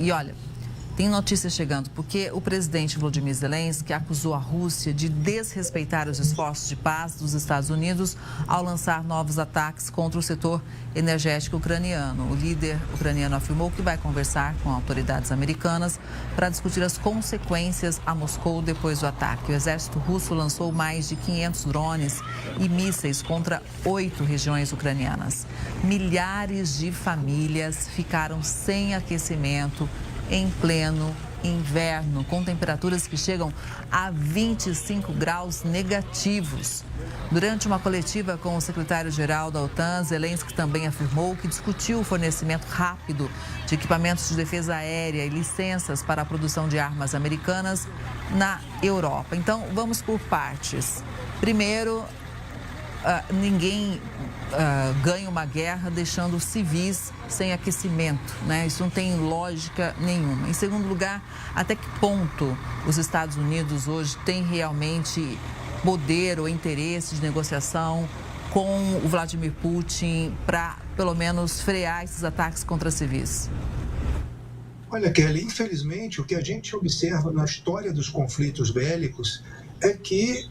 E olha, tem notícia chegando, porque o presidente Volodymyr Zelensky acusou a Rússia de desrespeitar os esforços de paz dos Estados Unidos ao lançar novos ataques contra o setor energético ucraniano. O líder ucraniano afirmou que vai conversar com autoridades americanas para discutir as consequências a Moscou depois do ataque. O exército russo lançou mais de 500 drones e mísseis contra 8 regiões ucranianas. Milhares de famílias ficaram sem aquecimento em pleno inverno, com temperaturas que chegam a 25 graus negativos. Durante uma coletiva com o secretário-geral da OTAN, Zelensky também afirmou que discutiu o fornecimento rápido de equipamentos de defesa aérea e licenças para a produção de armas americanas na Europa. Então, vamos por partes. Primeiro, ninguém ganha uma guerra deixando civis sem aquecimento, né? Isso não tem lógica nenhuma. Em segundo lugar, até que ponto os Estados Unidos hoje têm realmente poder ou interesse de negociação com o Vladimir Putin para, pelo menos, frear esses ataques contra civis? Olha, Kelly, infelizmente, o que a gente observa na história dos conflitos bélicos é que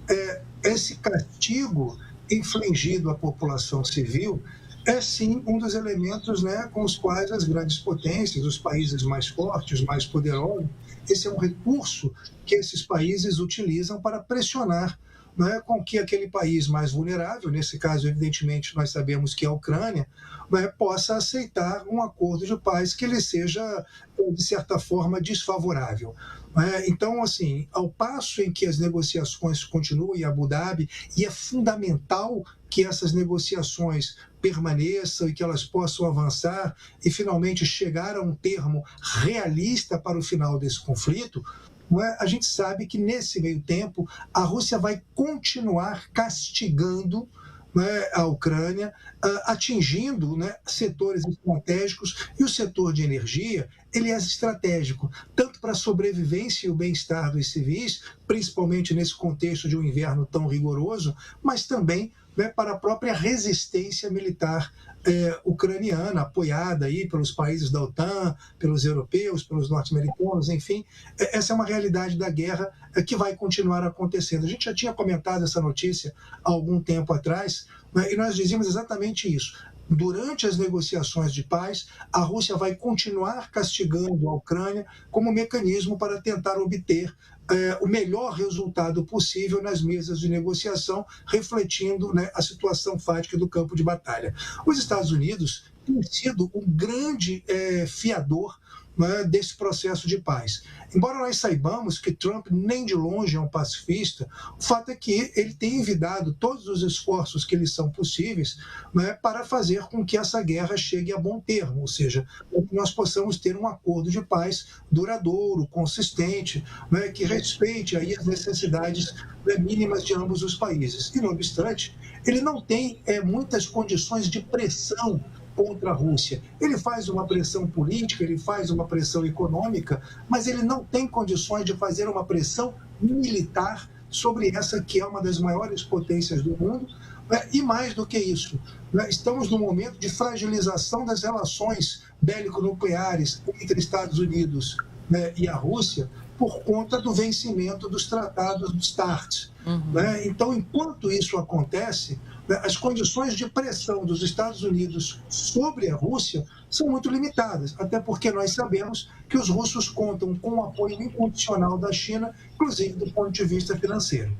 esse castigo infligido à população civil é sim um dos elementos, né, com os quais as grandes potências, os países mais fortes, mais poderosos, esse é um recurso que esses países utilizam para pressionar, né, com que aquele país mais vulnerável, nesse caso, evidentemente, nós sabemos que é a Ucrânia, né, possa aceitar um acordo de paz que lhe seja, de certa forma, desfavorável. Então, assim, ao passo em que as negociações continuam em Abu Dhabi, e é fundamental que essas negociações permaneçam e que elas possam avançar e finalmente chegar a um termo realista para o final desse conflito, a gente sabe que nesse meio tempo a Rússia vai continuar castigando, né, a Ucrânia, atingindo, né, setores estratégicos, e o setor de energia ele é estratégico, tanto para a sobrevivência e o bem-estar dos civis, principalmente nesse contexto de um inverno tão rigoroso, mas também, né, para a própria resistência militar ucraniana, apoiada aí pelos países da OTAN, pelos europeus, pelos norte-americanos, enfim. Essa é uma realidade da guerra que vai continuar acontecendo. A gente já tinha comentado essa notícia há algum tempo atrás, né, e nós dizíamos exatamente isso. Durante as negociações de paz, a Rússia vai continuar castigando a Ucrânia como mecanismo para tentar obter o melhor resultado possível nas mesas de negociação, refletindo, né, a situação fática do campo de batalha. Os Estados Unidos têm sido um grande fiador, né, desse processo de paz. Embora nós saibamos que Trump nem de longe é um pacifista, o fato é que ele tem envidado todos os esforços que lhes são possíveis, né, para fazer com que essa guerra chegue a bom termo, ou seja, que nós possamos ter um acordo de paz duradouro, consistente, né, que respeite aí as necessidades, né, mínimas de ambos os países. E, não obstante, ele não tem muitas condições de pressão contra a Rússia. Ele faz uma pressão política, ele faz uma pressão econômica, mas ele não tem condições de fazer uma pressão militar sobre essa que é uma das maiores potências do mundo, né? E mais do que isso, né? Estamos num momento de fragilização das relações bélico-nucleares entre Estados Unidos, né, e a Rússia, por conta do vencimento dos tratados do START. Né? Então, enquanto isso acontece, né, as condições de pressão dos Estados Unidos sobre a Rússia são muito limitadas, até porque nós sabemos que os russos contam com o apoio incondicional da China, inclusive do ponto de vista financeiro.